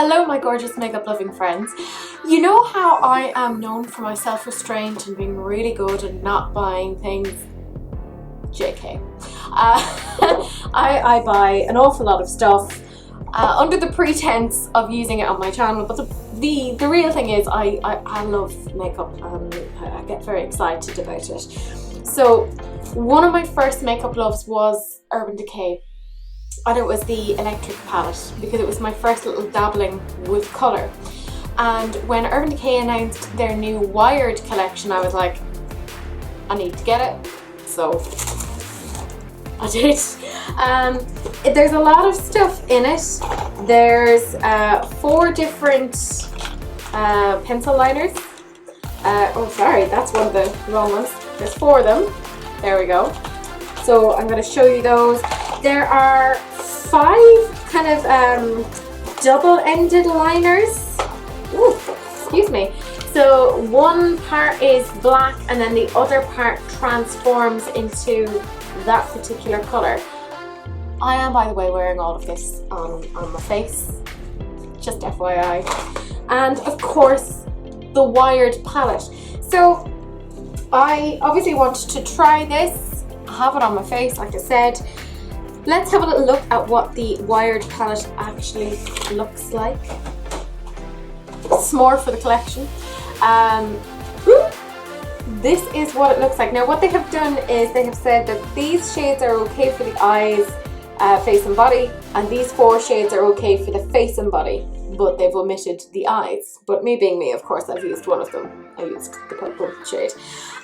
Hello my gorgeous makeup loving friends. You know how I am known for my self-restraint and being really good and not buying things? JK. I buy an awful lot of stuff under the pretense of using it on my channel, but the real thing is I love makeup and I get very excited about it. So one of my first makeup loves was Urban Decay. And it was the electric palette because it was my first little dabbling with colour. And when Urban Decay announced their new wired collection, I was like, I need to get it. So I did. There's a lot of stuff in it. There's 4 different pencil liners. Oh sorry, that's one of the wrong ones. There's 4 of them. There we go. So I'm going to show you those. There are 5 kind of double-ended liners. Ooh, excuse me. So one part is black and then the other part transforms into that particular colour. I am, by the way, wearing all of this on my face, just FYI. And of course, the wired palette. So I obviously wanted to try this. I have it on my face, like I said. Let's have a little look at what the wired palette actually looks like. It's more for the collection. This is what it looks like. Now what they have done is they have said that these shades are okay for the eyes, face and body, and these 4 shades are okay for the face and body, but they've omitted the eyes. But me being me, of course, I've used one of them. I used the purple shade.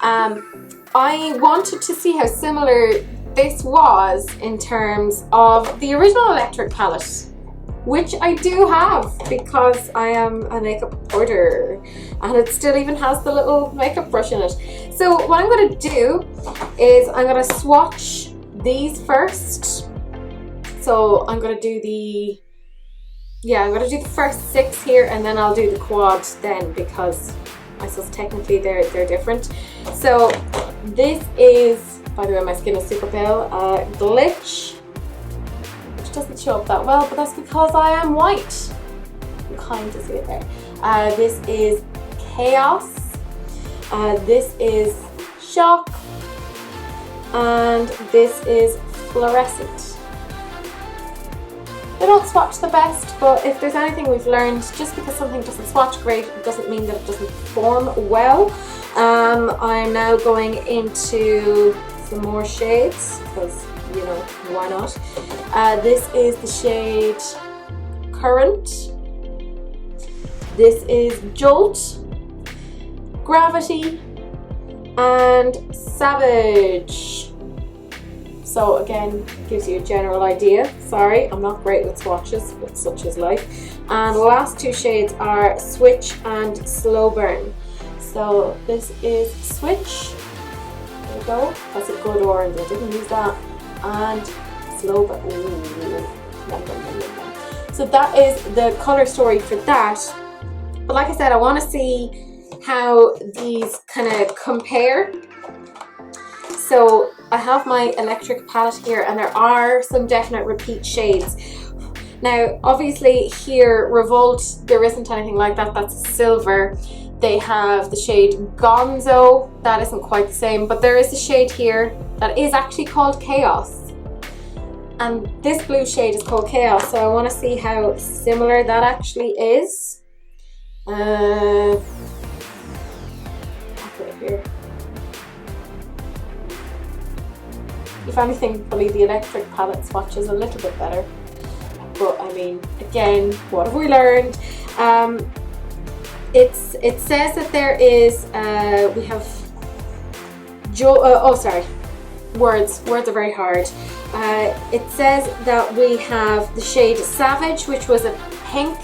I wanted to see how similar this was in terms of the original electric palette, which I do have because I am a makeup hoarder, and it still even has the little makeup brush in it. So what I'm going to do is I'm going to swatch these first. So I'm going to do the first 6 here, and then I'll do the quad then, because I suppose technically they're different. So this is, by the way, my skin is super pale, Glitch, which doesn't show up that well, but that's because I am white. You kind of see it there. This is Chaos. This is Shock. And this is Fluorescent. They don't swatch the best, but if there's anything we've learned, just because something doesn't swatch great, it doesn't mean that it doesn't perform well. I'm now going into some more shades, because, you know, why not? This is the shade Current. This is Jolt, Gravity, and Savage. So again, gives you a general idea. Sorry, I'm not great with swatches, but such is life. And the last 2 shades are Switch and Slow Burn. So this is Switch. There we go. That's a good orange. I didn't use that. And Slow Burn. Ooh. So that is the colour story for that. But like I said, I want to see how these kind of compare. So I have my electric palette here, and there are some definite repeat shades. Now obviously here, Revolt, there isn't anything like that. That's silver. They have the shade Gonzo. That isn't quite the same, but there is a shade here that is actually called Chaos. And this blue shade is called Chaos, so I want to see how similar that actually is. I'll put it here. If anything, probably the electric palette swatches a little bit better. But I mean, again, what have we learned? It says that there is, we have, words are very hard. It says that we have the shade Savage, which was a pink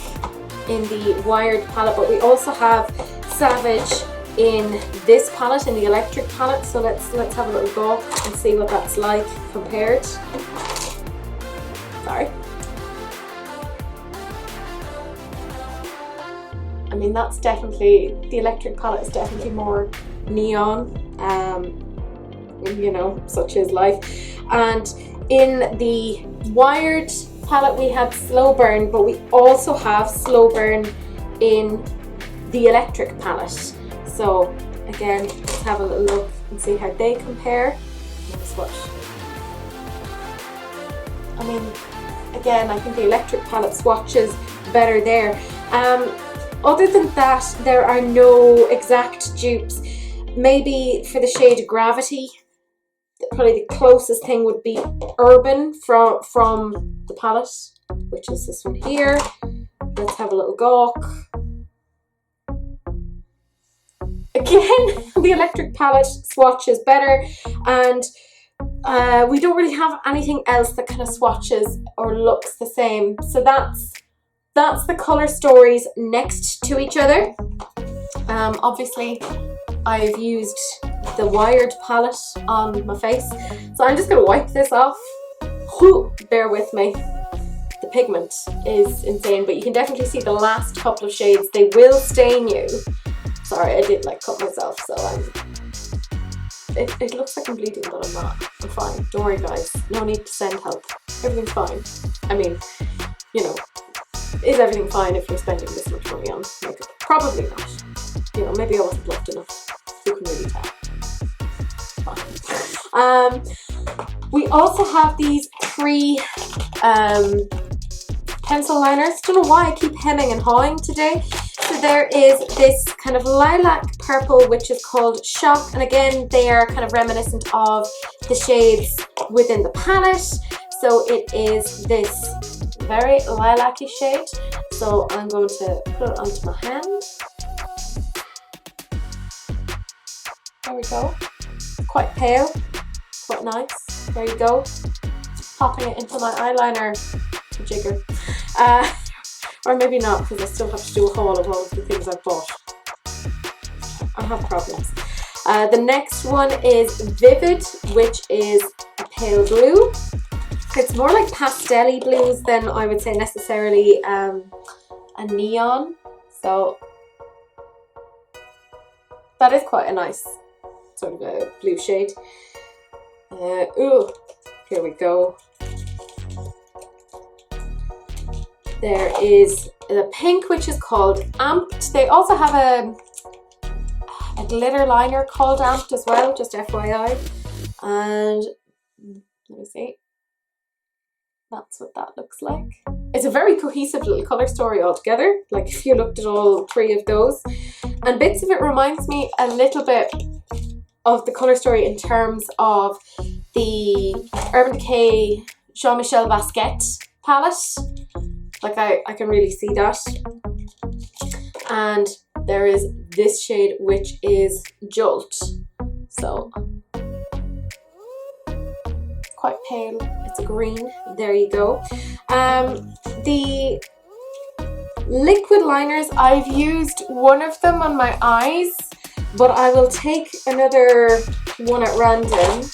in the wired palette, but we also have Savage in this palette, in the electric palette. So let's have a little go and see what that's like compared. Sorry. I mean, that's definitely, the electric palette is definitely more neon, you know, such is life. And in the wired palette we had Slow Burn, but we also have Slow Burn in the electric palette. So again, let's have a little look and see how they compare. Let's swatch. I mean, again, I think the electric palette swatches better there. Other than that, there are no exact dupes. Maybe for the shade Gravity, probably the closest thing would be Urban from the palette, which is this one here. Let's have a little gawk. Again, the electric palette swatches better, and we don't really have anything else that kind of swatches or looks the same. So that's the color stories next to each other. Obviously, I've used the wired palette on my face, so I'm just going to wipe this off. Whew, bear with me. The pigment is insane, but you can definitely see the last couple of shades. They will stain you. Sorry, I did like cut myself, so it looks like I'm bleeding, but I'm not. I'm fine. Don't worry, guys. No need to send help. Everything's fine. I mean, you know, is everything fine if you're spending this much money on makeup? Probably not. You know, maybe I wasn't loved enough. Who can really tell? Fine. We also have these 3 pencil liners. Don't know why I keep hemming and hawing today. So there is this kind of lilac purple, which is called Shock, and again they are kind of reminiscent of the shades within the palette. So it is this very lilac-y shade. So I'm going to put it onto my hand. There we go. Quite pale, quite nice. There you go. Popping it into my eyeliner jigger. Or maybe not, because I still have to do a haul of all of the things I've bought. I have problems. The next one is Vivid, which is a pale blue. It's more like pastel-y blues than I would say necessarily a neon. So that is quite a nice sort of a blue shade. Ooh, here we go. There is the pink, which is called Amped. They also have a glitter liner called Amped as well, just FYI. And let me see. That's what that looks like. It's a very cohesive little colour story altogether, like if you looked at all 3 of those. And bits of it reminds me a little bit of the colour story in terms of the Urban Decay Jean-Michel Basquiat palette. Like I can really see that. And there is this shade, which is Jolt. So quite pale. It's a green. There you go. The liquid liners, I've used one of them on my eyes, but I will take another one at random.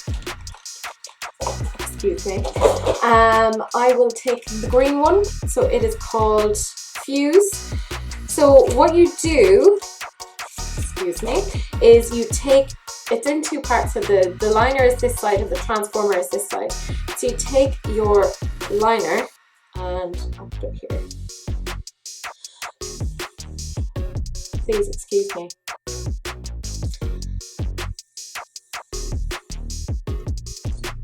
Excuse me. I will take the green one. So it is called Fuse. So what you do, excuse me, is you take, it's in 2 parts. So the liner is this side and the transformer is this side. So you take your liner and I'll put it here. Please excuse me.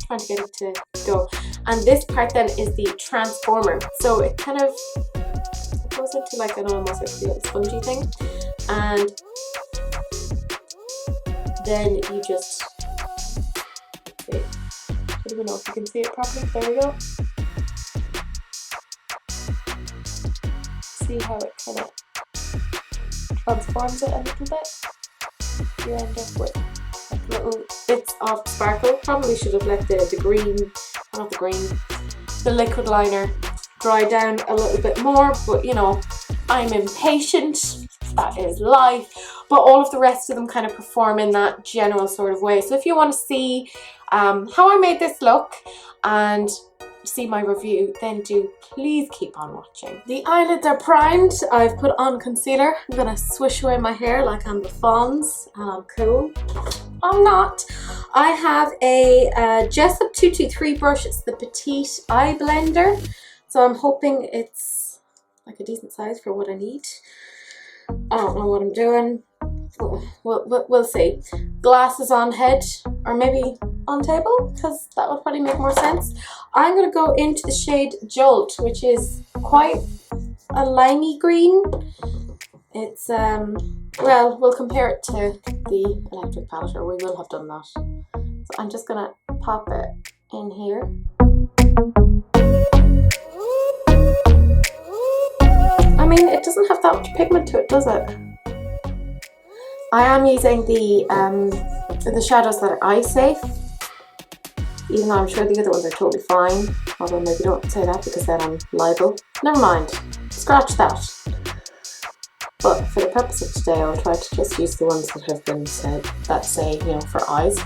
Trying to get it to go. And this part then is the transformer. So it kind of goes into like an almost like a little spongy thing. And then you just, wait, I don't even know if you can see it properly. There we go. See how it kind of transforms it a little bit. You end up with like little bits of sparkle. Probably should have let the green, not the green, the liquid liner dry down a little bit more, but you know, I'm impatient, that is life. But all of the rest of them kind of perform in that general sort of way. So if you want to see how I made this look and see my review, then do please keep on watching. The eyelids are primed. I've put on concealer. I'm gonna swish away my hair like I'm the Fonz and I'm cool. I'm not. I have a Jessup 223 brush. It's the Petite Eye Blender. So I'm hoping it's like a decent size for what I need. I don't know what I'm doing. We'll see. Glasses on head, or maybe on table, because that would probably make more sense. I'm going to go into the shade Jolt, which is quite a limey green. It's, well, we'll compare it to the electric palette, or we will have done that. So I'm just going to pop it in here. I mean, it doesn't have that much pigment to it, does it? I am using the shadows that are eye safe, even though I'm sure the other ones are totally fine. Although maybe don't say that because then I'm liable. Never mind, scratch that. But for the purpose of today, I'll try to just use the ones that have been said, that say, you know, for eyes.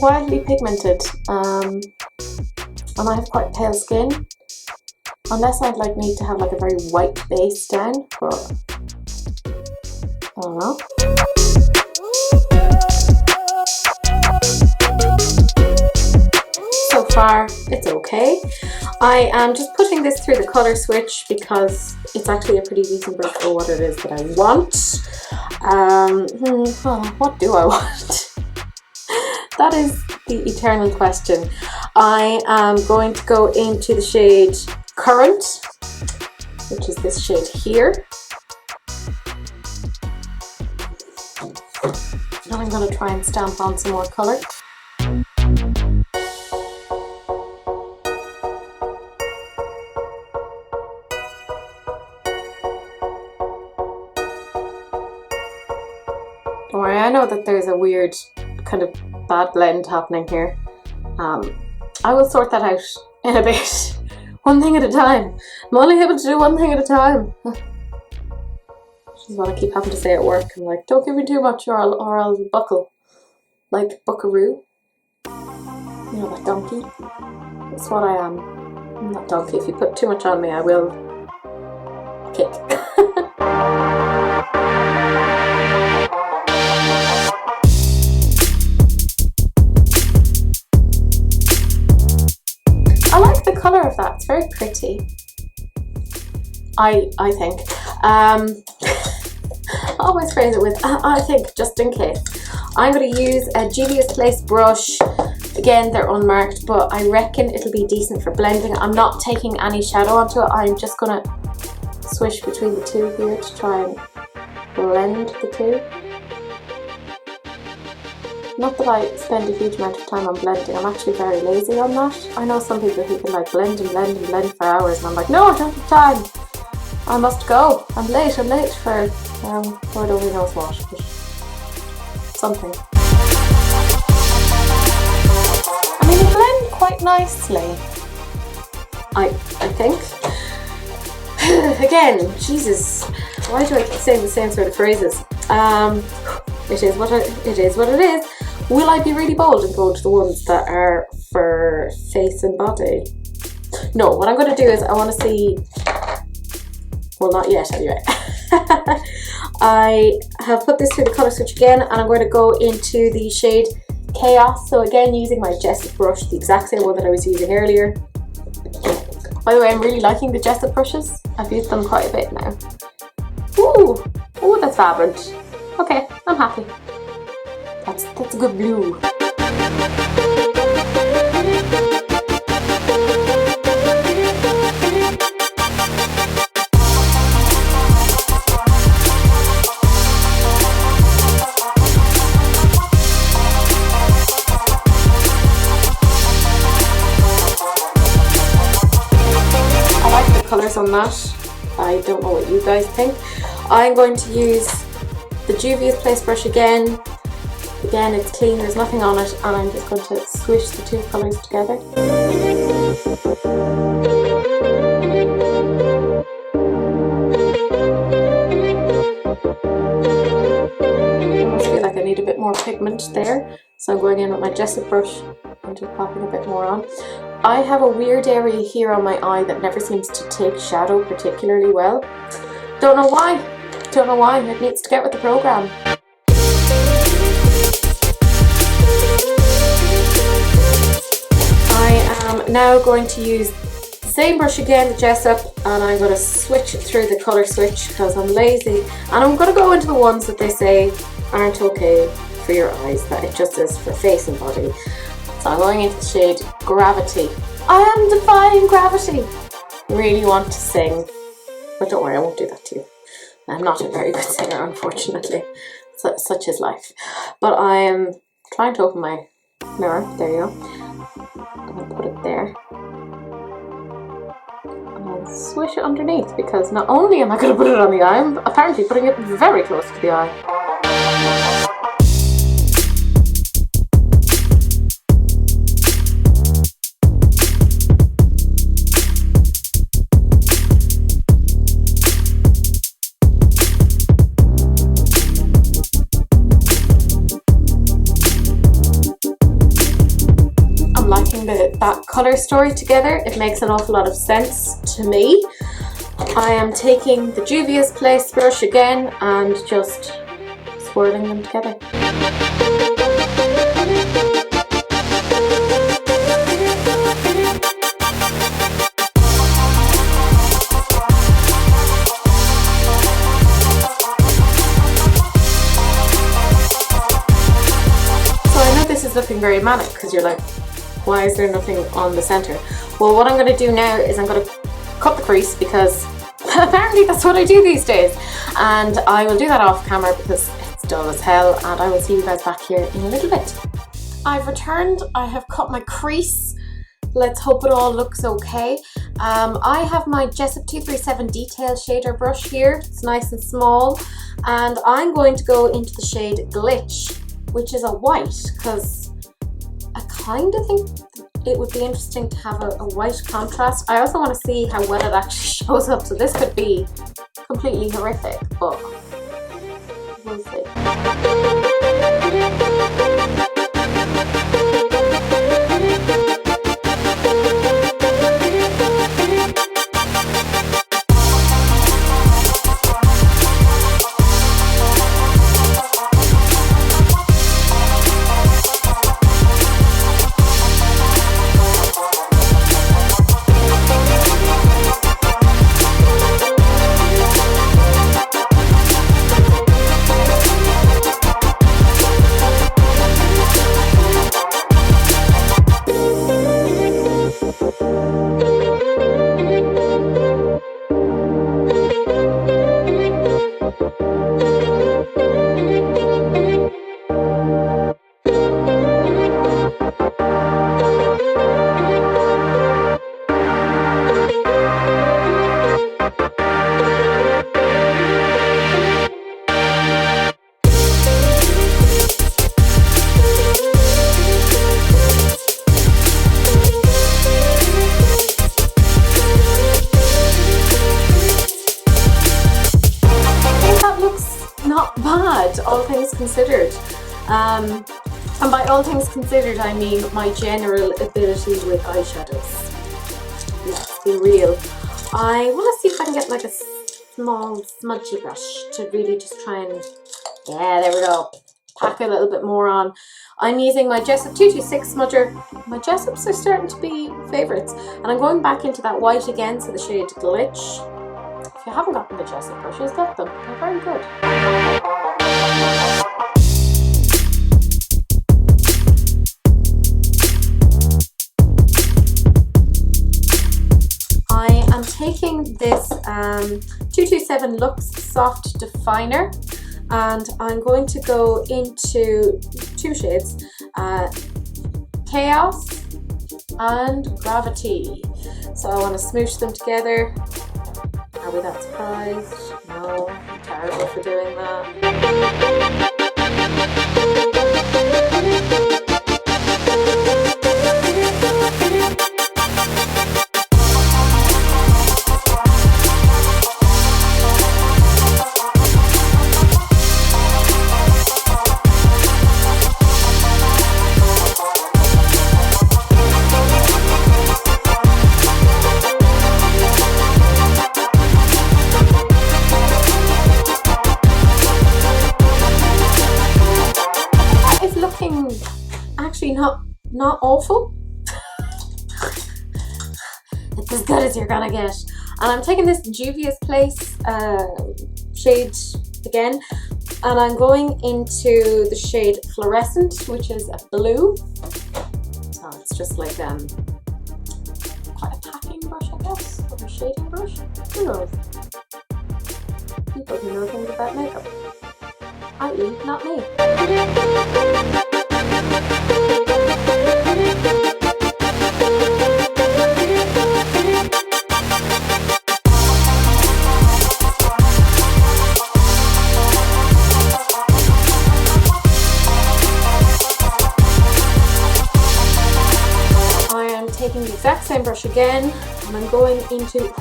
Wildly pigmented, and I have quite pale skin, unless I'd like need to have like a very white base down, but I don't know. So far it's okay. I am just putting this through the colour switch because it's actually a pretty decent brush for what it is that I want. What do I want? That is the eternal question. I am going to go into the shade Current, which is this shade here. Now I'm going to try and stamp on some more colour. Don't worry, I know that there's a weird kind of bad blend happening here. I will sort that out in a bit. One thing at a time. I'm only able to do one thing at a time. Which is what I keep having to say at work. I'm like, don't give me too much or I'll buckle. Like buckaroo. You know, that donkey. That's what I am. I'm that donkey. If you put too much on me, I will kick. I like the colour of that, it's very pretty. I think. I always phrase it with I think, just in case. I'm going to use a Juvia's Place brush. Again, they're unmarked, but I reckon it'll be decent for blending. I'm not taking any shadow onto it, I'm just going to swish between the two here to try and blend the two. Not that I spend a huge amount of time on blending, I'm actually very lazy on that. I know some people who can like blend and blend and blend for hours, and I'm like, no, I don't have time. I must go. I'm late for Lord only knows what, but something. I mean, they blend quite nicely, I think. Again, Jesus, why do I keep saying the same sort of phrases? It is what it is. Will I be really bold and go to the ones that are for face and body? No, what I'm going to do is I want to see, well, not yet anyway. I have put this through the colour switch again, and I'm going to go into the shade Chaos. So again, using my Jessup brush, the exact same one that I was using earlier. By the way, I'm really liking the Jessup brushes. I've used them quite a bit now. Ooh, that's vibrant. Okay, I'm happy. That's a good blue. I like the colours on that. I don't know what you guys think. I'm going to use the Juvia's Place brush again. Again, it's clean, there's nothing on it, and I'm just going to swish the two colours together. I almost feel like I need a bit more pigment there, so I'm going in with my Jessup brush and just popping a bit more on. I have a weird area here on my eye that never seems to take shadow particularly well. Don't know why. Don't know why. It needs to get with the program. I am now going to use the same brush again, the Jessup, and I'm going to switch through the colour switch because I'm lazy. And I'm going to go into the ones that they say aren't okay for your eyes, that it just is for face and body. So I'm going into the shade Gravity. I am defying gravity. Really want to sing, but don't worry, I won't do that to you. I'm not a very good singer, unfortunately. Such is life. But I am trying to open my mirror. There you go. I'm going to put it there. And then swish it underneath, because not only am I going to put it on the eye, I'm apparently putting it very close to the eye. That colour story together, it makes an awful lot of sense to me. I am taking the Juvia's Place brush again and just swirling them together. So I know this is looking very manic because you're like, why is there nothing on the centre? Well, what I'm going to do now is I'm going to cut the crease, because apparently that's what I do these days. And I will do that off camera because it's dull as hell, and I will see you guys back here in a little bit. I've returned, I have cut my crease. Let's hope it all looks okay. I have my Jessup 237 Detail Shader brush here. It's nice and small. And I'm going to go into the shade Glitch, which is a white, because I kind of think it would be interesting to have a white contrast. I also want to see how well it actually shows up, so this could be completely horrific, but we'll see. All things considered. And by all things considered, I mean my general ability with eyeshadows. Let's be real. I want to see if I can get like a small smudgy brush to really just try and, yeah, there we go, pack a little bit more on. I'm using my Jessup 226 smudger. My Jessups are starting to be favourites. And I'm going back into that white again, so the shade Glitch. If you haven't gotten the Jessup brushes, get them. They're very good. I am taking this 227 Luxe Soft Definer, and I'm going to go into two shades, Chaos and Gravity. So I want to smoosh them together. Are we that surprised? No, I'm terrible for doing that. not awful. It's as good as you're gonna get. And I'm taking this Juvia's Place shade again, and I'm going into the shade Fluorescent, which is a blue. So it's just like quite a packing brush, I guess, or a shading brush. Who knows? People who know things about makeup. I.e., not me. Taking the exact same brush again, and I'm going into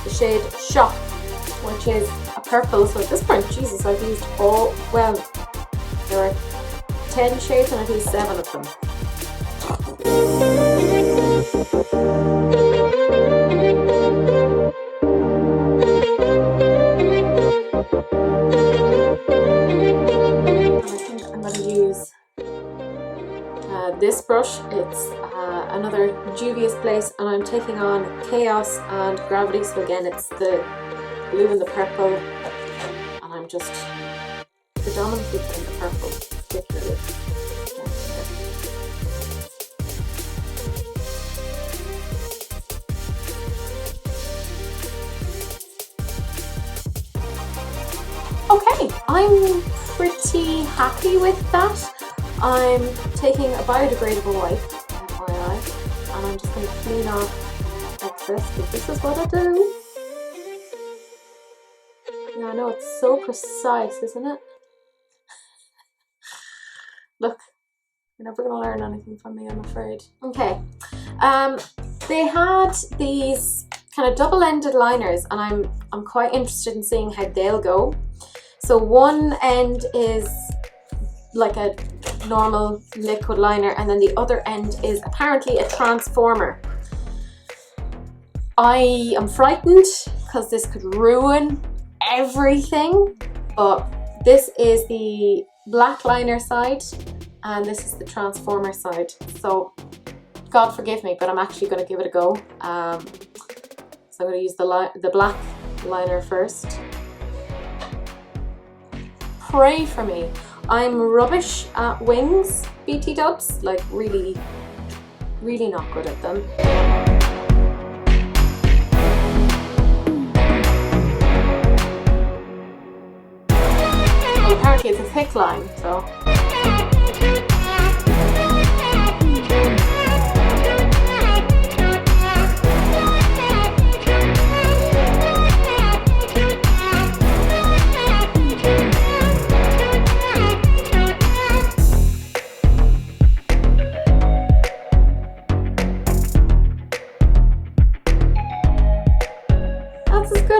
the shade Shop, which is a purple. So at this point, Jesus, I've used all, well, there are 10 shades and I've used 7 of them. And I think I'm going to use this brush. It's another Juvia's Place, and I'm taking on Chaos and Gravity. So again, it's the blue and the purple, and I'm just predominantly in the purple, particularly. Okay, I'm pretty happy with that. I'm taking a biodegradable wipe, FYI, and I'm just going to clean off excess, because this is what I do. Yeah, I know, it's so precise, isn't it? Look, you're never going to learn anything from me, I'm afraid. Okay, they had these kind of double-ended liners, and I'm quite interested in seeing how they'll go. So one end is like a normal liquid liner, and then the other end is apparently a transformer. I am frightened because this could ruin everything, but this is the black liner side and this is the transformer side. So God forgive me, but I'm actually going to give it a go. So I'm going to use the black liner first. Pray for me. I'm rubbish at wings, BT dubs, like really, really not good at them. Well, apparently it's a thick line, so.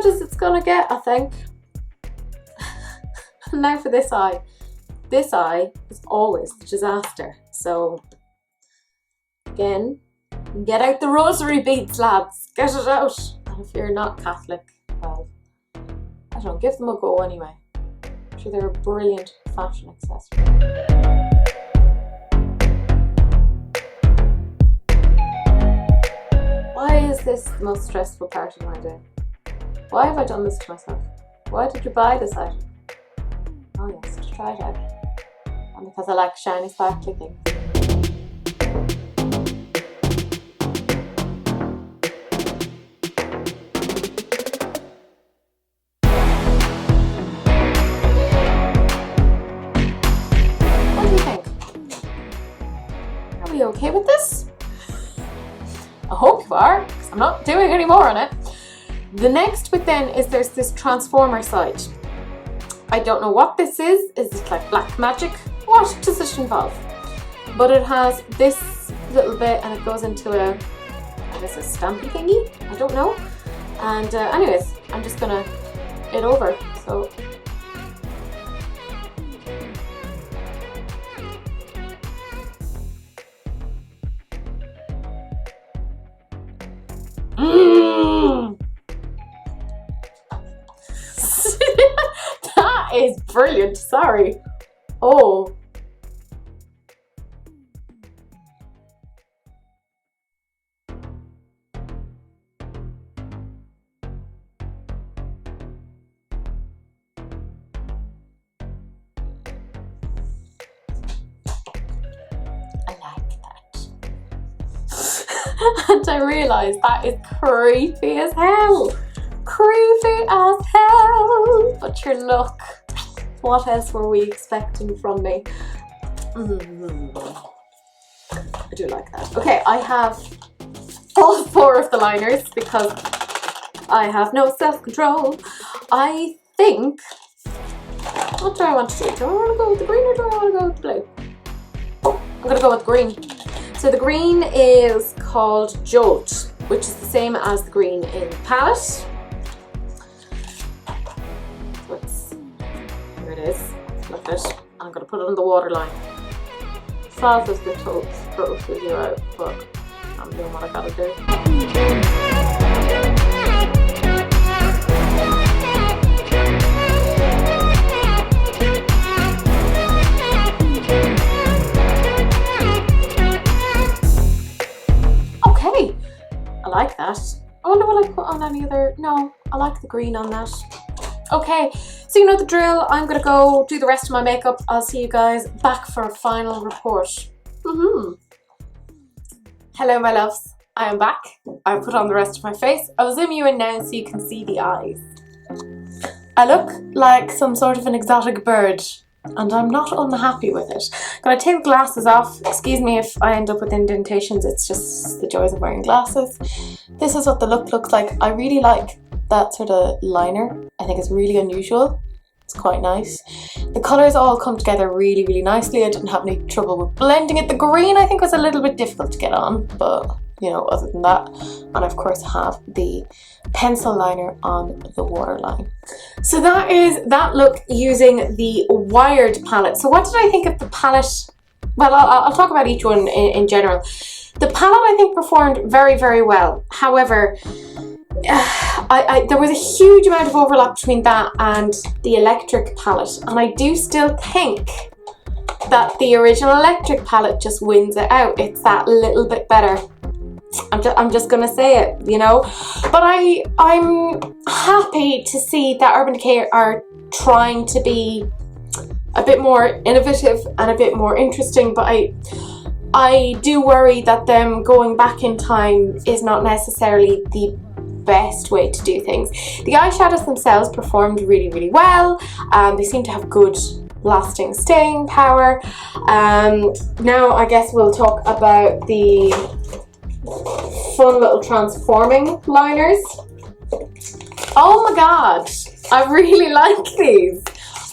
As it's gonna get, I think. Now for this eye. This eye is always the disaster. So again, get out the rosary beads, lads. Get it out. And if you're not Catholic, well, I don't know, give them a go anyway. I'm sure they're a brilliant fashion accessory. Why is this the most stressful part of my day? Why have I done this to myself? Why did you buy this item? Oh yes, to try it out. And because I like shiny, sparkly things. What do you think? Are we okay with this? I hope you are, because I'm not doing any more on it. The next bit then is there's this transformer side. I don't know what this is. Is it like black magic? What does it involve? But it has this little bit and it goes into a, I guess, a stampy thingy? I don't know. And anyways, I'm just gonna it over. So that is brilliant, sorry. Oh. and I realised that is creepy as hell. Creepy as hell. But sure, look, what else were we expecting from me? I do like that. Okay, I have all 4 of the liners because I have no self-control. I think, what do I want to do? Do I want to go with the green or do I want to go with the blue? Oh, I'm going to go with green. So the green is called Jolt, which is the same as the green in the palette. So here it is. Look at it. I'm going to put it on the waterline. Fast as the total figure out, but I'm doing what I gotta do. Okay, I like that. I wonder what I put on any other. No, I like the green on that. Okay, so you know the drill. I'm gonna go do the rest of my makeup. I'll see you guys back for a final report. Hello my loves, I am back. I put on the rest of my face. I'll zoom you in now so you can see the eyes. I look like some sort of an exotic bird and I'm not unhappy with it. Gonna take the glasses off. Excuse me if I end up with indentations, it's just the joys of wearing glasses. This is what the look looks like. I really like that sort of liner. I think it's really unusual. It's quite nice. The colours all come together really, really nicely. I didn't have any trouble with blending it. The green I think was a little bit difficult to get on, but you know, other than that. And I of course have the pencil liner on the waterline. So that is that look using the Wired palette. So what did I think of the palette? Well, I'll talk about each one in general. The palette I think performed very, very well. However, there was a huge amount of overlap between that and the electric palette, and I do still think that the original electric palette just wins it out. It's that little bit better. I'm just gonna say it, you know. But I'm happy to see that Urban Decay are trying to be a bit more innovative and a bit more interesting, but I do worry that them going back in time is not necessarily the best way to do things. The eyeshadows themselves performed really, really well. They seem to have good lasting staying power. Now I guess we'll talk about the fun little transforming liners. Oh my god, I really like these.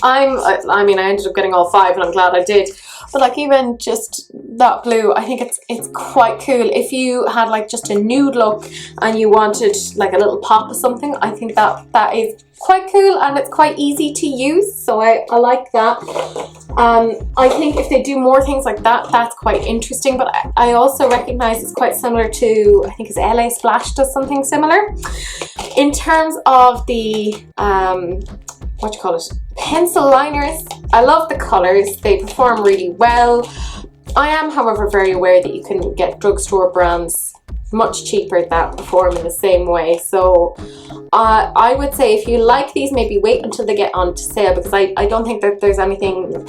I mean, I ended up getting all 5 and I'm glad I did. But like even just that blue, I think it's quite cool. If you had like just a nude look and you wanted like a little pop of something, I think that is quite cool and it's quite easy to use. So I like that. I think if they do more things like that, that's quite interesting. But I also recognize it's quite similar to, I think it's LA Splash does something similar. In terms of the, what do you call it? Pencil liners. I love the colours. They perform really well. I am, however, very aware that you can get drugstore brands much cheaper that perform in the same way. So I would say if you like these, maybe wait until they get on sale, because I don't think that there's anything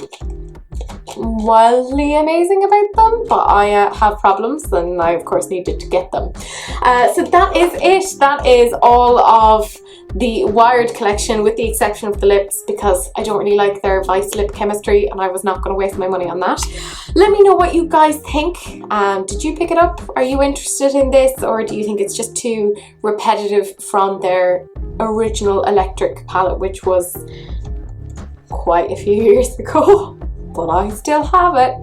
wildly amazing about them, but I have problems and I of course needed to get them. So that is it. That is all of the Wired collection, with the exception of the lips, because I don't really like their Vice lip chemistry and I was not going to waste my money on that. Let me know what you guys think. Did you pick it up? Are you interested in this, or do you think it's just too repetitive from their original electric palette, which was quite a few years ago? But I still have it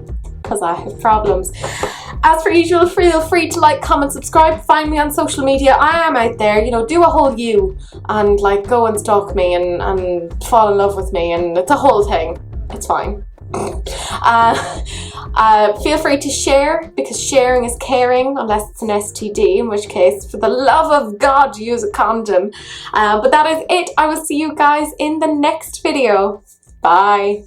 because I have problems. As per usual, feel free to like, comment, subscribe, find me on social media. I am out there, you know, do a whole you and like go and stalk me and fall in love with me, and it's a whole thing. It's fine. Feel free to share, because sharing is caring, unless it's an STD, in which case, for the love of God, use a condom. But that is it. I will see you guys in the next video. Bye.